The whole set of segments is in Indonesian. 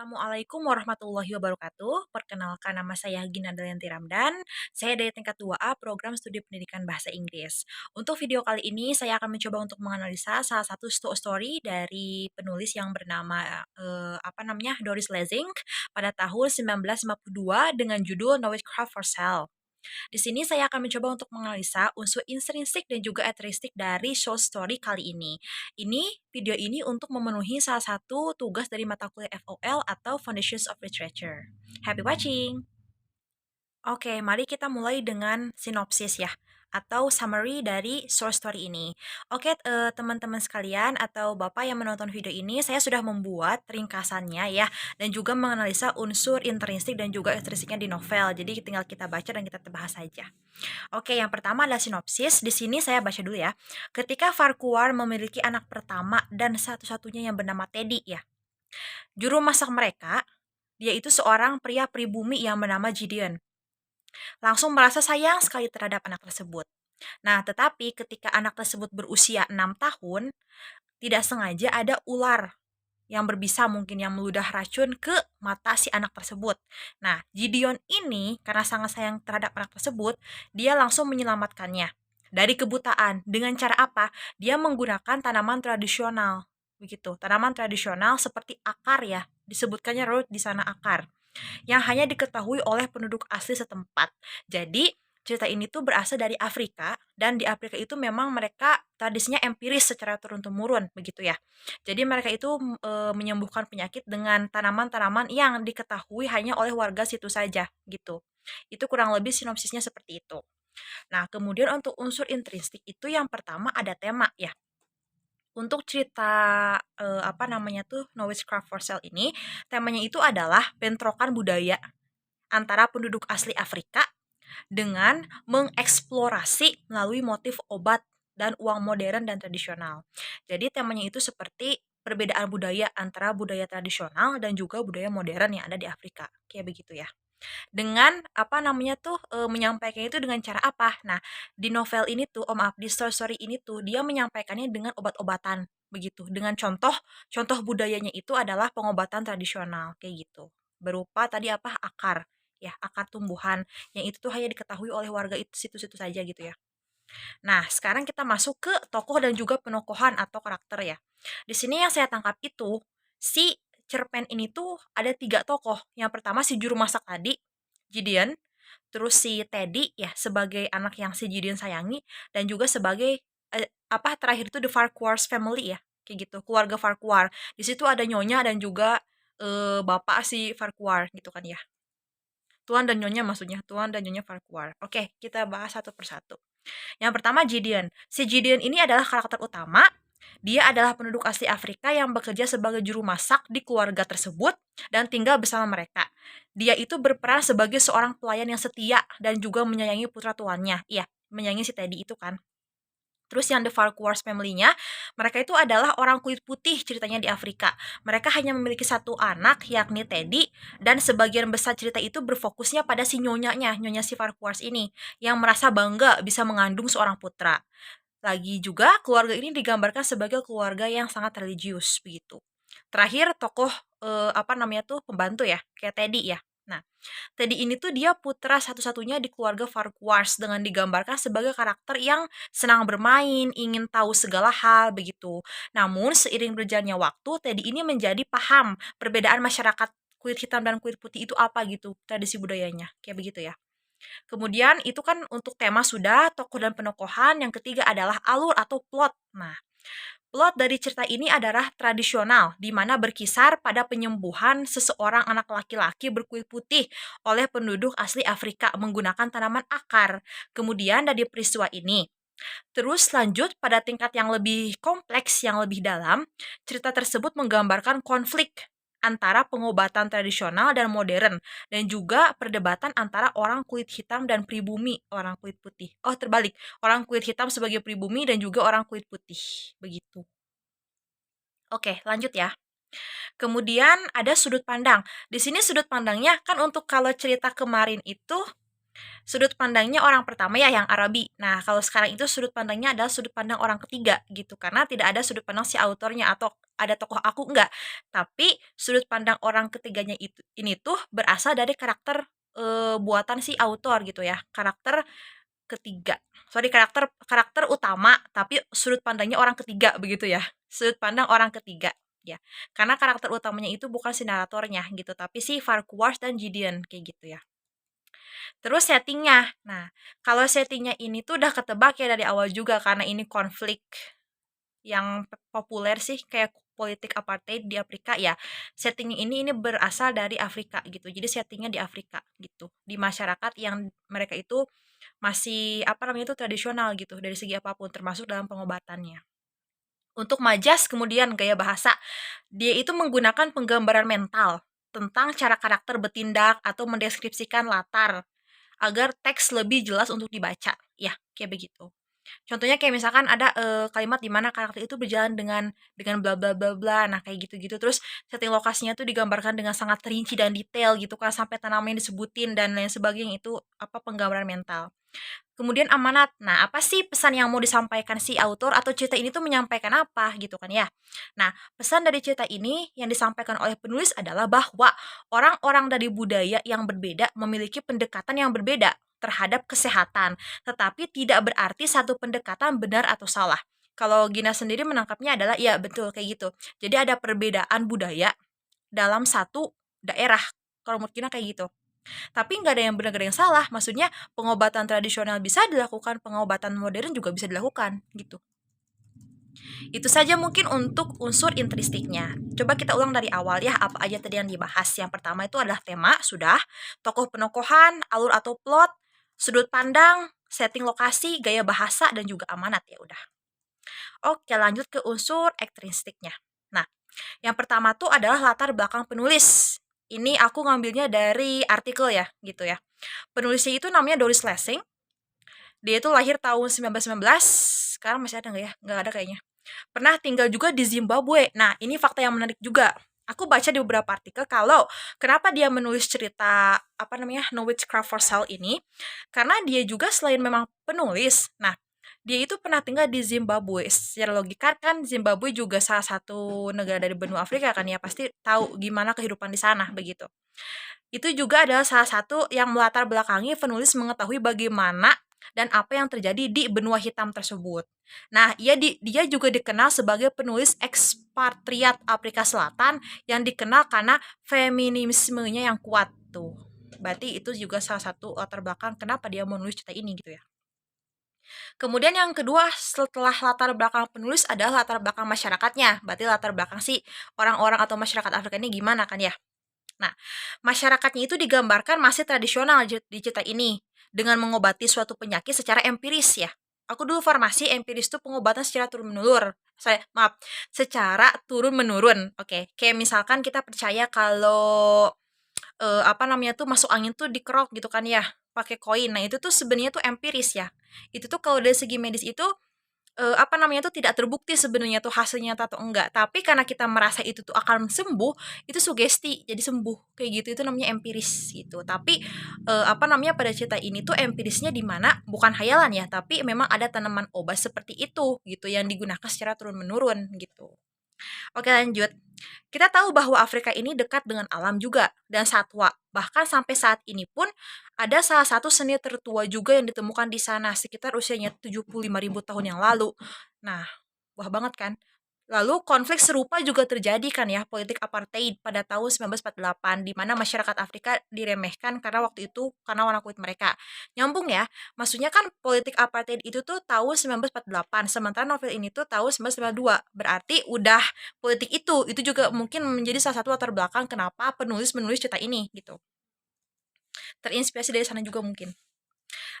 Assalamualaikum warahmatullahi wabarakatuh. Perkenalkan nama saya Gina Delianti Ramdan. Saya dari tingkat 2A Program Studi Pendidikan Bahasa Inggris. Untuk video kali ini saya akan mencoba untuk menganalisa salah satu story dari penulis yang bernama Doris Lessing pada tahun 1952 dengan judul No Witchcraft for Sale. Di sini saya akan mencoba untuk menganalisa unsur intrinsik dan juga etristik dari short story kali ini. Video ini untuk memenuhi salah satu tugas dari mata kuliah FOL atau Foundations of Literature. Happy watching! Oke, mari kita mulai dengan sinopsis ya, atau summary dari short story ini. Oke, teman-teman sekalian atau Bapak yang menonton video ini, saya sudah membuat ringkasannya ya, dan juga menganalisa unsur intrinsik dan juga ekstrinsiknya di novel. Jadi tinggal kita baca dan kita bahas saja. Oke, yang pertama adalah sinopsis. Di sini saya baca dulu ya. Ketika Farquhar memiliki anak pertama dan satu-satunya yang bernama Teddy ya. Juru masak mereka, dia itu seorang pria pribumi yang bernama Gideon. Langsung merasa sayang sekali terhadap anak tersebut. Nah, tetapi ketika anak tersebut berusia 6 tahun, tidak sengaja ada ular yang berbisa mungkin yang meludah racun ke mata si anak tersebut. Nah, Gideon ini karena sangat sayang terhadap anak tersebut, dia langsung menyelamatkannya dari kebutaan. Dengan cara apa? Dia menggunakan tanaman tradisional. Begitu. Tanaman tradisional seperti akar ya. Disebutkannya root di sana akar yang hanya diketahui oleh penduduk asli setempat. Jadi, cerita ini tuh berasal dari Afrika, dan di Afrika itu memang mereka tradisinya empiris secara turun-temurun, begitu ya. Jadi mereka itu menyembuhkan penyakit dengan tanaman-tanaman yang diketahui hanya oleh warga situ saja, gitu. Itu kurang lebih sinopsisnya seperti itu. Nah, kemudian untuk unsur intrinsik itu yang pertama ada tema ya. Untuk cerita No Witchcraft for Sale ini, temanya itu adalah bentrokan budaya antara penduduk asli Afrika dengan mengeksplorasi melalui motif obat dan uang modern dan tradisional. Jadi temanya itu seperti perbedaan budaya antara budaya tradisional dan juga budaya modern yang ada di Afrika. Kayak begitu ya. Dengan menyampaikan itu dengan cara apa? Nah, di novel ini tuh, di story ini tuh dia menyampaikannya dengan obat-obatan begitu. Dengan contoh budayanya itu adalah pengobatan tradisional kayak gitu. Berupa tadi akar ya, akar tumbuhan yang itu tuh hanya diketahui oleh warga itu situ-situ saja gitu ya. Nah, sekarang kita masuk ke tokoh dan juga penokohan atau karakter ya. Di sini yang saya tangkap itu, si cerpen ini tuh ada 3 tokoh. Yang pertama si juru masak tadi, Gideon, terus si Teddy ya sebagai anak yang si Gideon sayangi, dan juga sebagai terakhir itu the Farquhar's family ya, kayak gitu, keluarga Farquhar. Di situ ada nyonya dan juga bapak si Farquhar gitu kan ya. Tuan dan nyonya maksudnya, tuan dan nyonya Farquhar. Oke, kita bahas satu persatu. Yang pertama Gideon. Si Gideon ini adalah karakter utama. Dia adalah penduduk asli Afrika yang bekerja sebagai juru masak di keluarga tersebut dan tinggal bersama mereka. Dia itu berperan sebagai seorang pelayan yang setia dan juga menyayangi putra tuannya. Iya, menyayangi si Teddy itu kan. Terus yang The Farquhar's family-nya, mereka itu adalah orang kulit putih ceritanya di Afrika. Mereka hanya memiliki satu anak, yakni Teddy, dan sebagian besar cerita itu berfokusnya pada si nyonyanya, nyonya si Farquhar's ini, yang merasa bangga bisa mengandung seorang putra. Lagi juga, keluarga ini digambarkan sebagai keluarga yang sangat religius, begitu. Terakhir, tokoh, pembantu ya, kayak Teddy ya. Nah, Teddy ini tuh dia putra satu-satunya di keluarga Farquhars dengan digambarkan sebagai karakter yang senang bermain, ingin tahu segala hal begitu. Namun seiring berjalannya waktu, Teddy ini menjadi paham perbedaan masyarakat kulit hitam dan kulit putih itu apa gitu, tradisi budayanya, kayak begitu ya. Kemudian itu kan untuk tema sudah, tokoh dan penokohan, yang ketiga adalah alur atau plot. Nah, plot dari cerita ini adalah tradisional, di mana berkisar pada penyembuhan seseorang anak laki-laki berkulit putih oleh penduduk asli Afrika menggunakan tanaman akar. Kemudian dari peristiwa ini, terus lanjut pada tingkat yang lebih kompleks, yang lebih dalam, cerita tersebut menggambarkan konflik antara pengobatan tradisional dan modern, dan juga perdebatan antara orang kulit hitam dan pribumi, orang kulit putih. Oh, terbalik, orang kulit hitam sebagai pribumi dan juga orang kulit putih, begitu. Oke, lanjut ya. Kemudian ada sudut pandang. Di sini sudut pandangnya kan untuk kalau cerita kemarin itu Sudut pandangnya orang pertama ya yang Arabi. Nah, kalau sekarang itu sudut pandangnya adalah sudut pandang orang ketiga gitu. Karena tidak ada sudut pandang si autornya atau ada tokoh aku enggak. Tapi sudut pandang orang ketiganya itu ini tuh berasal dari karakter buatan si autor gitu ya. Karakter ketiga. Sorry, karakter karakter utama tapi sudut pandangnya orang ketiga begitu ya. Sudut pandang orang ketiga ya. Karena karakter utamanya itu bukan si naratornya gitu, tapi si Farquhar dan Gideon kayak gitu ya. Terus settingnya. Nah, kalau settingnya ini tuh udah ketebak ya dari awal juga karena ini konflik yang populer sih kayak politik apartheid di Afrika ya. Setting ini berasal dari Afrika gitu. Jadi settingnya di Afrika gitu. Di masyarakat yang mereka itu masih apa namanya itu tradisional gitu dari segi apapun termasuk dalam pengobatannya. Untuk majas kemudian gaya bahasa, dia itu menggunakan penggambaran mental tentang cara karakter bertindak atau mendeskripsikan latar agar teks lebih jelas untuk dibaca. Ya, kayak begitu. Contohnya kayak misalkan ada kalimat di mana karakter itu berjalan dengan bla bla bla bla. Nah, kayak gitu-gitu. Terus setting lokasinya tuh digambarkan dengan sangat rinci dan detail gitu kan sampai tanaman disebutin dan lain sebagainya itu apa penggambaran mental. Kemudian amanat. Nah, apa sih pesan yang mau disampaikan si autor atau cerita ini tuh menyampaikan apa gitu kan ya. Nah, pesan dari cerita ini yang disampaikan oleh penulis adalah bahwa orang-orang dari budaya yang berbeda memiliki pendekatan yang berbeda terhadap kesehatan, tetapi tidak berarti satu pendekatan benar atau salah. Kalau Gina sendiri menangkapnya adalah ya betul kayak gitu. Jadi ada perbedaan budaya dalam satu daerah. Kalau menurut Gina kayak gitu. Tapi nggak ada yang benar, nggak ada yang salah. Maksudnya pengobatan tradisional bisa dilakukan, pengobatan modern juga bisa dilakukan gitu. Itu saja mungkin untuk unsur intristiknya. Coba kita ulang dari awal ya, apa aja tadi yang dibahas. Yang pertama itu adalah tema, sudah. Tokoh penokohan, alur atau plot, sudut pandang, setting lokasi, gaya bahasa, dan juga amanat ya udah. Oke, lanjut ke unsur ekstrinstiknya. Nah, yang pertama tuh adalah latar belakang penulis. Ini aku ngambilnya dari artikel ya, gitu ya. Penulisnya itu namanya Doris Lessing. Dia itu lahir tahun 1919. Sekarang masih ada nggak ya? Nggak ada kayaknya. Pernah tinggal juga di Zimbabwe. Nah, ini fakta yang menarik juga. Aku baca di beberapa artikel kalau kenapa dia menulis cerita apa namanya No Witchcraft for Sale ini karena dia juga selain memang penulis. Nah, dia itu pernah tinggal di Zimbabwe. Secara logika kan Zimbabwe juga salah satu negara dari benua Afrika kan ya pasti tahu gimana kehidupan di sana begitu. Itu juga adalah salah satu yang melatar belakangi penulis mengetahui bagaimana dan apa yang terjadi di benua hitam tersebut. Nah, dia juga dikenal sebagai penulis ekspatriat Afrika Selatan yang dikenal karena feminismenya yang kuat tuh. Berarti itu juga salah satu latar belakang kenapa dia menulis cerita ini gitu ya. Kemudian yang kedua setelah latar belakang penulis adalah latar belakang masyarakatnya. Berarti latar belakang si orang-orang atau masyarakat Afrika ini gimana kan ya. Nah, masyarakatnya itu digambarkan masih tradisional di cerita ini dengan mengobati suatu penyakit secara empiris ya. Aku dulu farmasi empiris itu pengobatan secara turun menurun. Secara turun menurun. Oke, kayak misalkan kita percaya kalau apa namanya tuh masuk angin tuh dikerok gitu kan ya, pakai koin. Nah, itu tuh sebenarnya tuh empiris ya. Itu tuh kalau dari segi medis itu apa namanya tuh tidak terbukti sebenarnya tuh hasilnya nyata atau enggak, tapi karena kita merasa itu tuh akan sembuh, itu sugesti, jadi sembuh, kayak gitu, itu namanya empiris gitu. Tapi, apa namanya, pada cerita ini tuh empirisnya di mana bukan hayalan ya, tapi memang ada tanaman obat seperti itu gitu, yang digunakan secara turun-menurun gitu. Oke lanjut. Kita tahu bahwa Afrika ini dekat dengan alam juga dan satwa. Bahkan sampai saat ini pun ada salah satu seni tertua juga yang ditemukan di sana sekitar usianya 75.000 tahun yang lalu. Nah, wah banget kan? Lalu konflik serupa juga terjadi kan ya, politik apartheid pada tahun 1948 di mana masyarakat Afrika diremehkan karena waktu itu karena warna kulit mereka. Nyambung ya, maksudnya kan politik apartheid itu tuh tahun 1948, sementara novel ini tuh tahun 1952. Berarti udah politik itu juga mungkin menjadi salah satu latar belakang kenapa penulis menulis cerita ini gitu. Terinspirasi dari sana juga mungkin.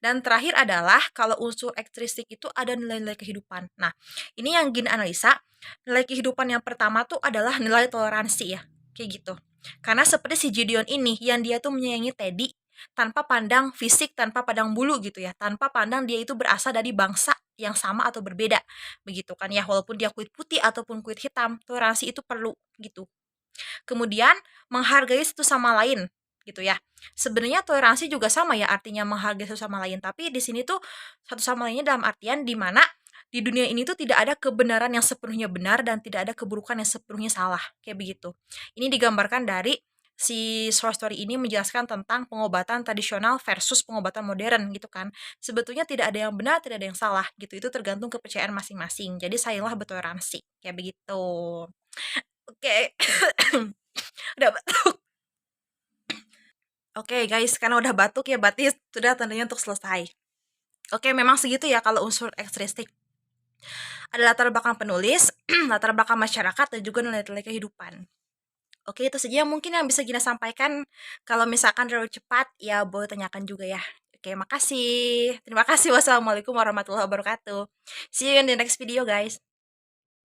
Dan terakhir adalah kalau unsur ekstristik itu ada nilai-nilai kehidupan. Nah, ini yang Gin analisa, nilai kehidupan yang pertama tuh adalah nilai toleransi ya, kayak gitu. Karena seperti si Gideon ini, yang dia tuh menyayangi Teddy tanpa pandang fisik, tanpa pandang bulu gitu ya, tanpa pandang dia itu berasal dari bangsa yang sama atau berbeda, begitu kan ya, walaupun dia kulit putih ataupun kulit hitam, toleransi itu perlu gitu. Kemudian menghargai satu sama lain gitu ya. Sebenarnya toleransi juga sama ya artinya menghargai satu sama lain, tapi di sini tuh satu sama lainnya dalam artian di mana di dunia ini tuh tidak ada kebenaran yang sepenuhnya benar dan tidak ada keburukan yang sepenuhnya salah, kayak begitu. Ini digambarkan dari si short story ini menjelaskan tentang pengobatan tradisional versus pengobatan modern gitu kan. Sebetulnya tidak ada yang benar, tidak ada yang salah gitu. Itu tergantung kepercayaan masing-masing. Jadi sayalah bertoleransi, kayak begitu. Oke. Udah batuk. Oke guys, karena udah batuk ya berarti sudah tandanya untuk selesai. Oke, memang segitu ya kalau unsur ekstristik. Ada latar belakang penulis, latar belakang masyarakat, dan juga nilai-nilai kehidupan. Oke, itu saja mungkin yang bisa Gina sampaikan. Kalau misalkan terlalu cepat, ya boleh tanyakan juga ya. Oke, makasih. Terima kasih. Wassalamualaikum warahmatullahi wabarakatuh. See you in the next video, guys.